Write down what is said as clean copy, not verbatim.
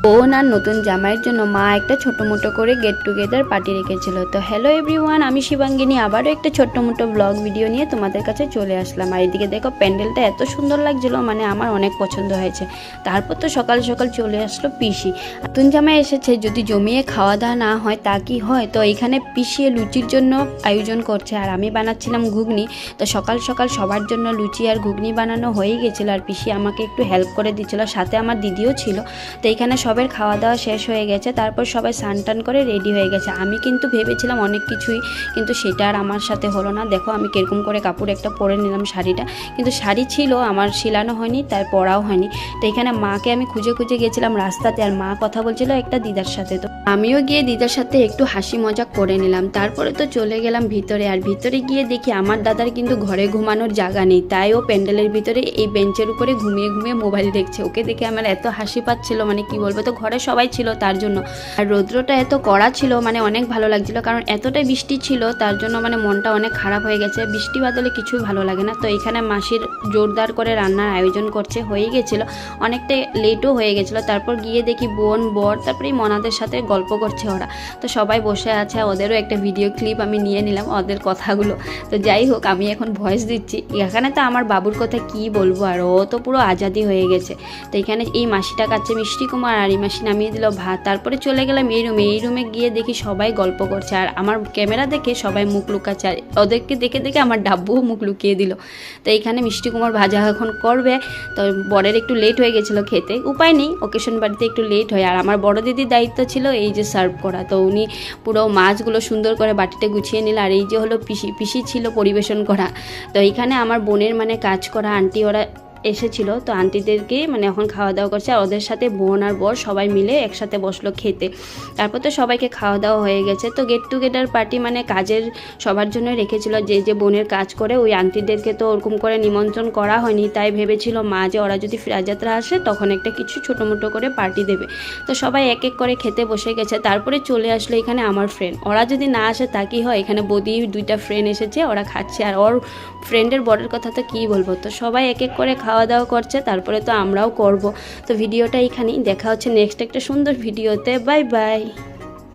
বোন আর নতুন জামাইয়ের জন্য মা একটা ছোট মোটো করে গেট টুগেদার পার্টি রেখেছিল। তো হ্যালো এভরিওয়ান, আমি শিবাঙ্গিনী আবারও একটা ছোট্ট মোটো ব্লগ ভিডিও নিয়ে তোমাদের কাছে চলে আসলাম। আর এদিকে দেখো প্যান্ডেলটা এত সুন্দর লাগছিল, মানে আমার অনেক পছন্দ হয়েছে। তারপর তো সকাল সকাল চলে আসলো পিসি। নতুন জামাই এসেছে, যদি জমিয়ে খাওয়া দাওয়া না হয় তা কি হয়। তো এখানে পিসিয়ে লুচির জন্য আয়োজন করছে আর আমি বানাচ্ছিলাম ঘুগনি। তো সকাল সকাল সবার জন্য লুচি আর ঘুগনি বানানো হয়ে গেছিলো আর পিসি আমাকে একটু হেল্প করে দিচ্ছিলো, সাথে আমার দিদিও ছিল। তো এখানে সবের খাওয়া দাওয়া শেষ হয়ে গেছে, তারপর সবাই স্নান টান করে রেডি হয়ে গেছে। আমি কিন্তু ভেবেছিলাম অনেক কিছুই, কিন্তু সেটা আর আমার সাথে হলো না। দেখো আমি কিরকম করে কাপড় একটা পরে নিলাম, শাড়িটা কিন্তু শাড়ি ছিল আমার শিলানো হয়নি, তাই পরাও হয়নি। তো এখানে মাকে আমি খুঁজে খুঁজে গেছিলাম রাস্তাতে, আর মা কথা বলছিল একটা দিদার সাথে। তো আমিও গিয়ে দিদার সাথে একটু হাসি মজাক করে নিলাম। তারপরে তো চলে গেলাম ভিতরে, আর ভিতরে গিয়ে দেখি আমার দাদার কিন্তু ঘরে ঘুমানোর জায়গা নেই, তাই ও প্যান্ডেলের ভিতরে এই বেঞ্চের উপরে ঘুমিয়ে ঘুমিয়ে মোবাইল দেখছে। ওকে দেখে আমার এত হাসি পাচ্ছিল, মানে কি বলবো। তো ঘরে সবাই ছিল তার জন্য, আর রৌদ্রটা এত কড়া ছিল, মানে অনেক ভালো লাগছিল, কারণ এতটাই বৃষ্টি ছিল তার জন্য মানে মনটা অনেক খারাপ হয়ে গেছে। বৃষ্টি বাদলে কিছুই ভালো লাগে না। তো এখানে মাসির জোরদার করে রান্নার আয়োজন করছে, হয়ে গেছিলো, অনেকটা লেটও হয়ে গেছিলো। তারপর গিয়ে দেখি বোন বর তারপরে মনাদের সাথে গল্প করছে ওরা। তো সবাই বসে আছে, ওদেরও একটা ভিডিও ক্লিপ আমি নিয়ে নিলাম ওদের কথাগুলো। তো যাই হোক, আমি এখন ভয়েস দিচ্ছি। এখানে তো আমার বাবুর কথা কি বলবো, আর ও তো পুরো আজাদি হয়ে গেছে। তো এখানে এই মাসিটা কাচ্ছে মিষ্টি কুমার, আর এই মাসি নামিয়ে দিল ভাত। তারপরে চলে গেলাম এই রুমে গিয়ে দেখি সবাই গল্প করছে, আর আমার ক্যামেরা দেখে সবাই মুখ লুকাচ্ছে, আর ওদেরকে দেখে দেখে আমার ডাব্বুও মুখ লুকিয়ে দিল। তো এইখানে মিষ্টি কুমার ভাজা এখন করবে। তো বরের একটু লেট হয়ে গেছিলো খেতে, উপায় নেই, ওকেশন বাড়িতে একটু লেট হয়। আর আমার বড় দিদির দায়িত্ব ছিল এই যে সার্ভ করা। তো উনি পুরো মাছগুলো সুন্দর করে বাটিতে গুছিয়ে নিল, আর এই যে হলো পিসি ছিল পরিবেশন করা। তো এইখানে আমার বোনের মানে কাজ করা আন্টি ওরা এসেছিল, তো আন্টিদেরকে মানে এখন খাওয়া দাওয়া করছে, আর ওদের সাথে বোন আর বর সবাই মিলে একসাথে বসলো খেতে। তারপর তো সবাইকে খাওয়া দাওয়া হয়ে গেছে। তো গেট টুগেদার পার্টি মানে কাজের সবার জন্য রেখেছিল, যে যে বোনের কাজ করে ওই আন্টিদেরকে তো ওরকম করে নিমন্ত্রণ করা হয়নি, তাই ভেবেছিল মা যে ওরা যদি ফিরাযাত্রা আসে তখন একটা কিছু ছোটো মোটো করে পার্টি দেবে। তো সবাই এক এক করে খেতে বসে গেছে। তারপরে চলে আসলো এখানে আমার ফ্রেন্ড, ওরা যদি না আসে তা কি হয়। এখানে বদি দুইটা ফ্রেন্ড এসেছে, ওরা খাচ্ছে, আর ওর ফ্রেন্ডের বরের কথা তো কী বলবো। তো সবাই এক এক করে খাওয়া দাওয়া করছে, তারপরে তো আমরাও করব। তো ভিডিওটা এখানেই, দেখা হচ্ছে নেক্সট একটা সুন্দর ভিডিওতে। Bye bye.